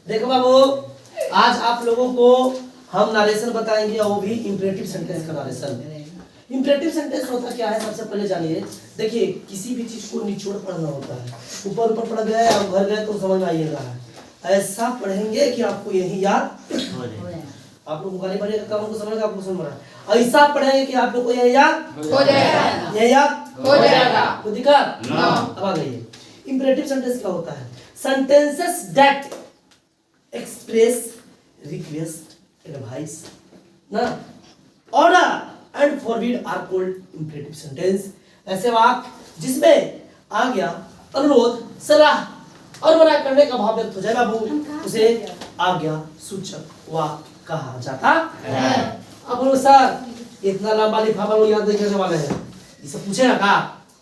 देखो बाबू, आज आप लोगों को हम नरेशन बताएंगे और वो भी इंपरेटिव सेंटेंस का नरेशन। इंपरेटिव सेंटेंस होता क्या है, सबसे पहले जानिए। देखिए, किसी भी चीज को निचोड़ पढ़ना होता है। ऊपर ऊपर पढ़ गए और भर गए तो समझ में आइएगा। ऐसा पढ़ेंगे कि आपको यही याद हो जाए। आप लोग गाली भरिए का काम को समझ आपको समझ में आए। ऐसा पढ़ेंगे कि आप लोग को यही याद हो जाएगा। यही याद हो जाएगा। कोई दिक्कत? अब आ गई। इंपरेटिव सेंटेंस क्या होता है? Sentences that express request, advice, ना, order and forbid are called imperative sentence. ऐसे वाक्य जिसमें आज्ञा, अनुरोध, सलाह और मना करने का भाव व्यक्त हो जाए बाबू, उसे आज्ञा सूचक वाक्य कहा जाता है। अब बोलो सर, इतना लंबा लिफाफा वो याद रखने वाले हैं, ये सब पूछेगा का?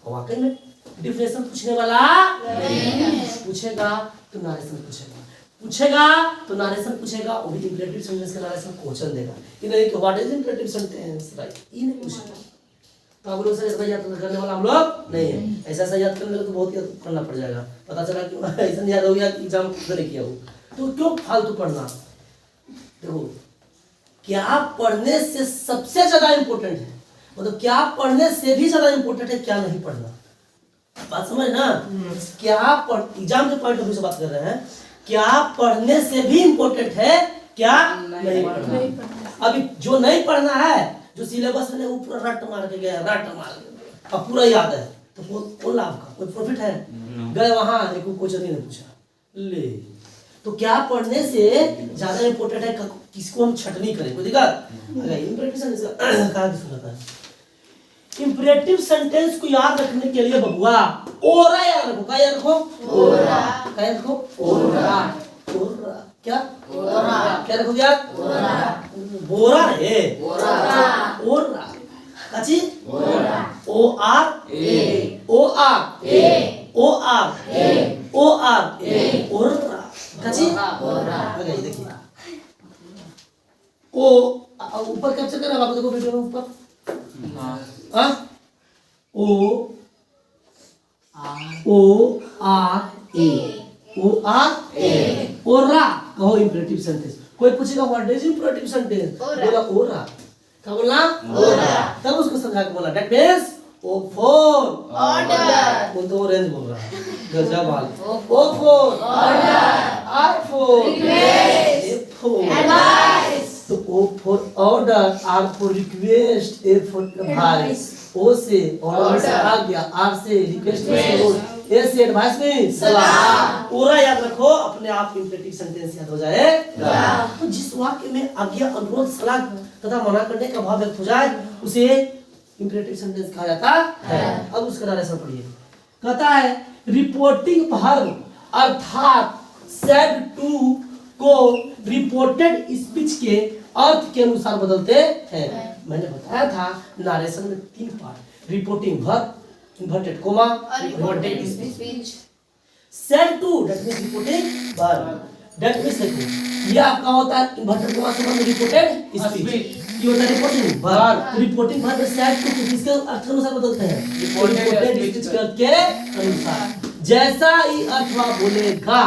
वाकई में डिफिनेशन पूछने वाला नहीं। पूछेगा तो नरेशन पूछेगा, पूछेगा तो नरेशन पूछेगा, वो भी इंपरेटिव सेंटेंस का नरेशन क्वेश्चन देगा। ये नहीं कि what is imperative sentence, right, ये नहीं पूछेगा। तो आप लोग ऐसा याद करने वाला हम लोग नहीं है। ऐसा याद करने लगे तो बहुत याद करना पड़ जाएगा। पता चला कि ऐसा याद हो गया कि एग्जाम नहीं किया हो, तो क्यों फालतू पढ़ना। देखो, क्या पढ़ने से सबसे ज्यादा इंपॉर्टेंट है, मतलब क्या पढ़ने से भी ज्यादा इंपॉर्टेंट है क्या नहीं पढ़ना। बात समझ ना? क्या एग्जाम के पॉइंट ऑफ व्यू से बात कर रहे हैं। क्या पढ़ने से भी इंपॉर्टेंट है क्या नहीं पढ़ना। अभी जो नहीं पढ़ना है, जो सिलेबस में ऊपर रट मार के गया, रट मार के अब पूरा याद है, तो वो लाभ का कोई प्रॉफिट है? गए वहां एक क्वेश्चन ही नहीं पूछा ले। तो क्या पढ़ने से ज्यादा इंपॉर्टेंट है किसको हम छटनी करें। कोई दिक्कत? इंपरेटिव सेंटेंस कहा किसको है? इंपरेटिव सेंटेंस को याद रखने के लिए बबुआ ओरा याद रखो। क्या याद रखो? ओरा। क्या याद रखो? ओरा। ओरा क्या? ओरा। क्या रखो याद? ओरा। बोरा रे। ओरा। ओरा काची? ओरा। O R A, O R A, O R A, O R A, ओरा काची? ओरा। आ गई। देखिए ओ ऊपर कैप्चर करना बाबू, देखो वीडियो में ऊपर O R A, O R A, ओरा कहो इंपरेटिव सेंटेंस। कोई पूछेगा व्हाट इज इंपरेटिव सेंटेंस, बोला ओरा। क्या बोलना? ओरा। तब उसको समझा के बोला that means O for order. बोल तो रेंज बोल रहा है गजब वाला। O for order, R for request, A for advice. तो O for order, R for request, A for advice. O से ऑर्डर से आज्ञा, आर से रिक्वेस्ट में अनुरोध, ए से एडवाइस में सलाह। पूरा याद रखो, अपने आप इंपरेटिव सेंटेंस याद हो जाएगा। तो जिस वाक्य में आज्ञा, अनुरोध, सलाह तथा मना करने का भाव व्यक्त हो जाए उसे इंपरेटिव सेंटेंस कहा जाता है। अब उसका नरेशन पढ़िए। कहता है रिपोर्टिंग वर्ब अर्थात सेड टू को रिपोर्टेड स्पीच के अर्थ के अनुसार बदलते हैं। मैंने बताया था नरेशन में 3 part: reporting verb, inverted comma, reported speech. Said to that means reporting verb, that means ये आपका होता है इन्वर्टेड कोमा से मतलब रिपोर्टेड स्पीच। ये होता है reporting verb. Reporting verb said to किसके अर्थ के अनुसार बदलते हैं? रिपोर्टेड स्पीच के अर्थ के अनुसार। जैसा ही अर्थ वह बोलेगा,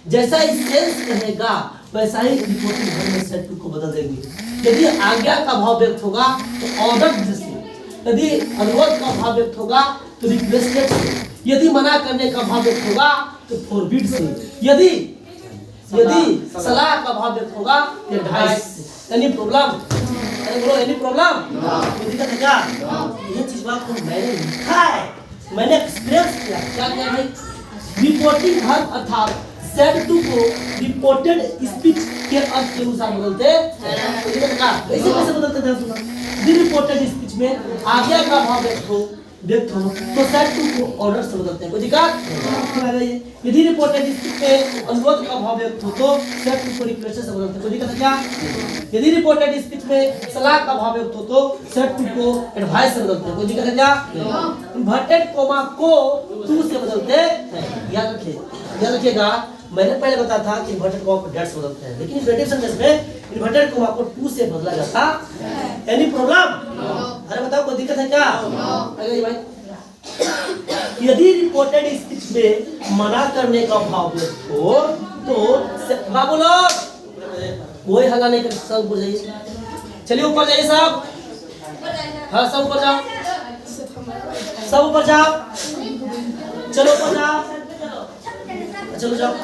जैसा ही सेंस कहेगा, वैसा ही रिपोर्टिंग वर्ब में सेड टू को बदल देंगे। यदि आज्ञा का भाव व्यक्त होगा तो ऑर्डर से, यदि अनुरोध का भाव व्यक्त होगा तो रिक्वेस्टेड से, यदि मना करने का भाव व्यक्त होगा तो फॉरबिड से, यदि सलाह का भाव व्यक्त होगा तो एडवाइस से। Any problem? अरे बोलो एनी प्रॉब्लम? दिक्कत है क्या? ये चीज बात को मैंने लिखा है, मैंने एक्सपीरियंस किया। क्या किया भाई? रिपोर्टिंग वर्ब अर्थात सेड टू को रिपोर्टेड स्पीच के अर्थ के अनुसार बदलते हैं। कैसे बदलते हैं सुना? यदि रिपोर्टेड स्पीच में आज्ञा का भाव व्यक्त हो तो सेड टू को ऑर्डर से बदलते हैं। कोई दिक्कत? यदि रिपोर्टेड स्पीच में अनुरोध का भाव व्यक्त हो तो सेड टू को रिक्वेस्ट से बदलते हैं। कोई दिक्कत है क्या? यदि रिपोर्टेड स्पीच में सलाह का भाव व्यक्त हो तो सेड टू को एडवाइस से बदलते हैं। कोई दिक्कत है क्या? इन्वर्टेड कोमा को टू से बदलते हैं। याद रखिएगा, मैंने पहले बताया था कि इन्वर्टेड कोमा को दैट से बदलते हैं, लेकिन इंपरेटिव सेंटेंस में इन्वर्टेड कोमा को टू से बदला जाता है। Any problem? अरे बताओ कोई दिक्कत है क्या? अरे भाई यदि रिपोर्टेड स्पीच में मना करने का भाव व्यक्त हो तो बाबू लोग कोई हल्ला नहीं कर, सब ऊपर जाइए, चलिए ऊपर जाइए सब। हाँ सब ऊपर जाओ, सब ऊपर जाओ, चलो ऊपर जाओ, चलो जाओ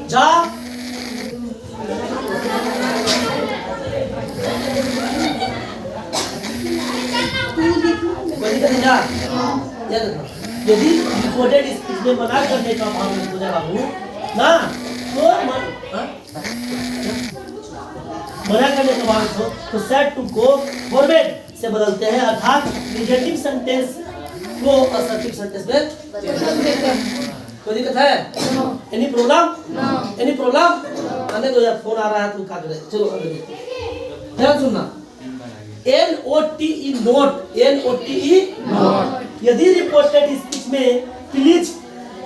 जाओ। कोई दिक्कत नहीं जा, यदि रिपोर्टेड स्पीच में मना करने का भाव व्यक्त हो जाए बाबू ना तो मना करने का भाव हो तो सेड टू को फॉरवर्ड से बदलते हैं, अर्थात निगेटिव सेंटेंस को असर्टिव सेंटेंस में बदलते हैं। कोई दिक्कत है? Any problem? Any problem? आने दो यार, फोन आ रहा है तो क्या करें, चलो आगे देखो, ध्यान सुनना। NOTE नोट, NOTE नोट, यदि रिपोर्टेड स्पीच में प्लीज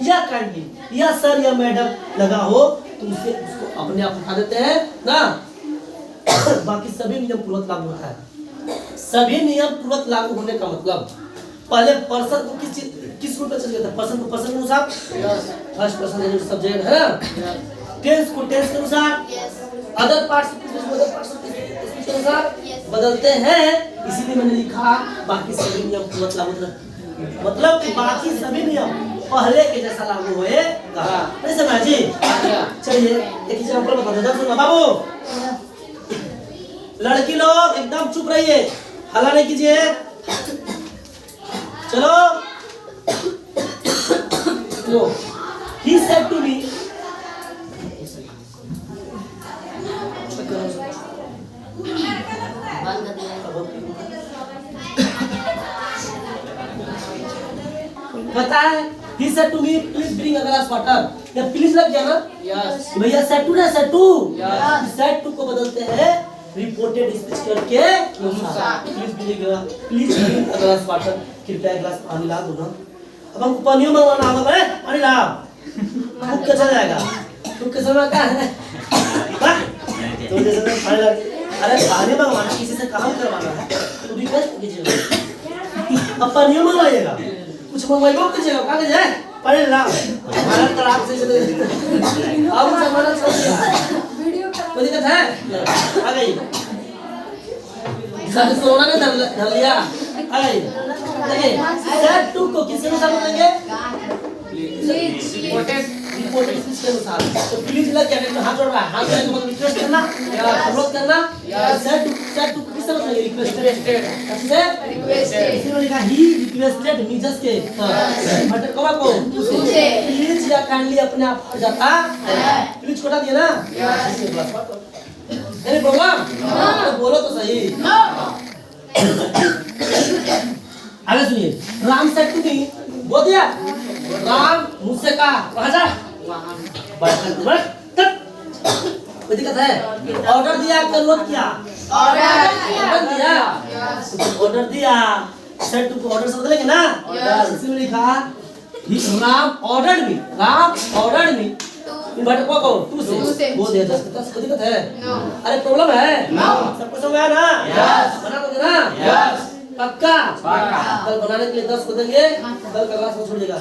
या काइंडली या सर या मैडम लगा हो तो उसे उसको अपने आप उठा देते हैं ना। बाकी सभी नियम पूर्वक लागू होता है। सभी नियम पूर्वक लागू होने का मतलब पहले पर्सन को किस रूप में चल जाता है, पर्सन को पर्सन के अनुसार, फर्स्ट पर्सन सब्जेक्ट है ना, टेंस को टेंस के अनुसार, अदर पार्ट्स के अनुसार बदलते हैं। इसीलिए मैंने लिखा बाकी सभी नियम पूर्वक लागू होता है, मतलब कि बाकी सभी नियम पहले के जैसा लागू होएगा। नहीं समझा जी? चलिए एक एग्जांपल बता दो, सुनो बाबू। लड़की लोग एकदम चुप रहिए, हल्ला नहीं कीजिए, चलो। लो, he said to me, पता है he said to me please bring a glass water, या प्लीज लग गया ना? यस भैया said to ना said to, said to को बदलते हैं रिपोर्टेड स्पीच करके please bring a glass water, कृपया गिलास पानी ला दो ना। अब हमको पानी मंगवाना होगा, पानी ला, भूख कैसा जाएगा, भूख कैसा में क्या है तो जैसे पानी ला, अरे पानी मंगवाना किसी से काम करवाना है तो रिक्वेस्ट कीजिएगा, अब पानी मंगवाइएगा, कुछ मंगवाइएगा कीजिएगा, कहाँ जाए पानी ला, हमारा तलाक से चले अब जमाना चल गया, कोई दिक्कत है? आ गई सब सोना ने धर लिया, आ गई। देखिए सेट टू को किसके अनुसार बदलेंगे? रिपोर्टेड स्पीच के अनुसार। तो प्लीज लग गया, नहीं तो हाथ जोड़ रहा है, हाथ जोड़ने का मतलब रिक्वेस्ट करना या अनुरोध करना। सेट टू किससे बदलेंगे? रिक्वेस्टेड, अच्छे रिक्वेस्टेड, इसलिए लिखा ही रिक्वेस्टेड मी जस्ट के बट कब को प्लीज या काइंडली अपने आप हट जाता है, प्लीज कोटा दिया ना, एनी प्रॉब्लम? तो बोलो तो सही। आगे सुनिए, राम सेड टू मी, बोल दिया राम मुझसे कहा कहाँ जा, कोई दिक्कत है? ऑर्डर दिया, अनुरोध किया, ऑर्डर दिया, ऑर्डर दिया, सेड टू को ऑर्डर से बदलेंगे ना, इसलिए लिखा Ram ordered me, Ram ordered me but को कहो तू से बोल दिया, 10 कोई दिक्कत है? अरे प्रॉब्लम है? सब कुछ हो गया ना? बना दोगे ना? पक्का? कल बनाने के लिए 10 को देंगे, कल का क्लास में छोड़ देगा।